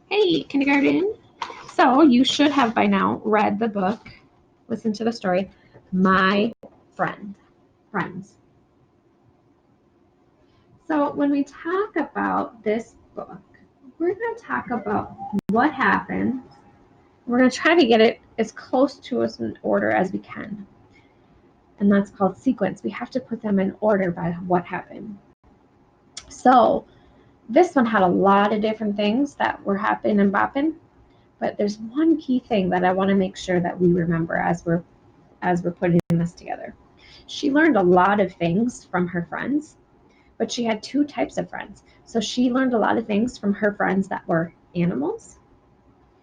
Hey, kindergarten. So you should have by now read the book, listened to the story, My Friends. So when we talk about this book, we're going to talk about what happened. We're going to try to get it as close to us in order as we can. And that's called sequence. We have to put them in order by what happened. So this one had a lot of different things that were happening and bopping. But there's one key thing that I want to make sure that we remember as we're putting this together. She learned a lot of things from her friends, but she had two types of friends. So she learned a lot of things from her friends that were animals,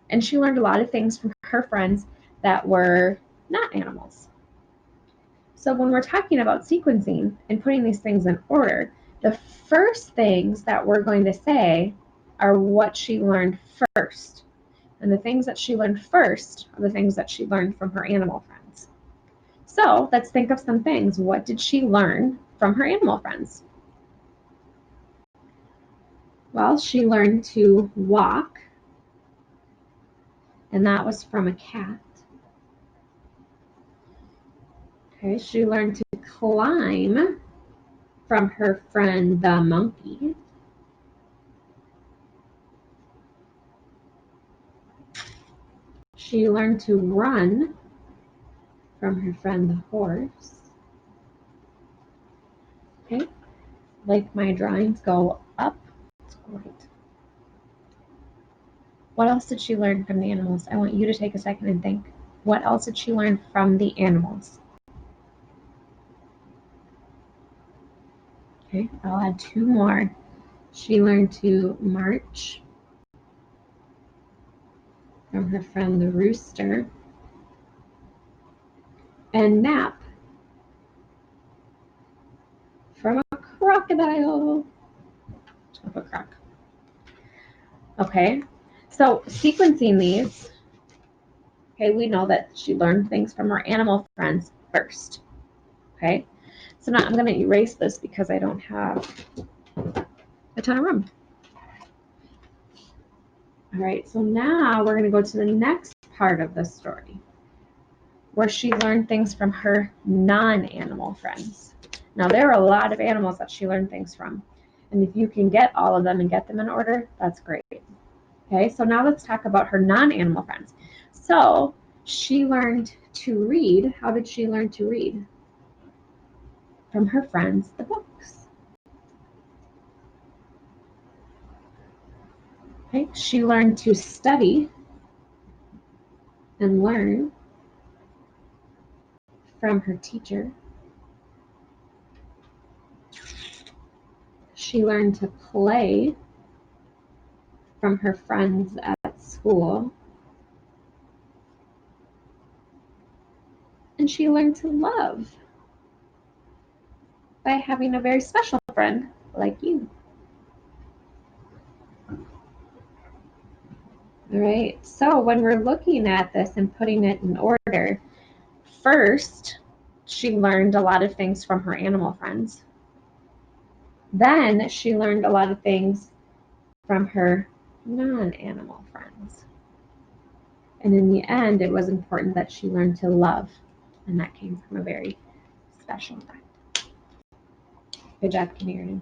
and she learned a lot of things from her friends that were not animals. So when we're talking about sequencing and putting these things in order, the first things that we're going to say are what she learned first. And the things that she learned first are the things that she learned from her animal friends. So let's think of some things. What did she learn from her animal friends? Well, she learned to walk, and that was from a cat. Okay, she learned to climb from her friend the monkey. She learned to run from her friend the horse. Okay, like my drawings go up. That's great. What else did she learn from the animals? I want you to take a second and think. What else did she learn from the animals? Okay, I'll add two more. She learned to march from her friend the rooster and nap from a crocodile. Of a croc. Okay, so sequencing these, okay, we know that she learned things from her animal friends first. Okay, so now I'm going to erase this because I don't have a ton of room. All right, so now we're going to go to the next part of the story where she learned things from her non-animal friends. Now, there are a lot of animals that she learned things from. And if you can get all of them and get them in order, that's great. Okay, so now let's talk about her non-animal friends. So she learned to read. How did she learn to read? From her friends, the books. Okay, she learned to study and learn from her teacher. She learned to play from her friends at school. And she learned to love by having a very special friend like you. All right, so when we're looking at this and putting it in order, first, she learned a lot of things from her animal friends. Then she learned a lot of things from her non-animal friends. And in the end, it was important that she learned to love, and that came from a very special friend. Good job, kindergarten.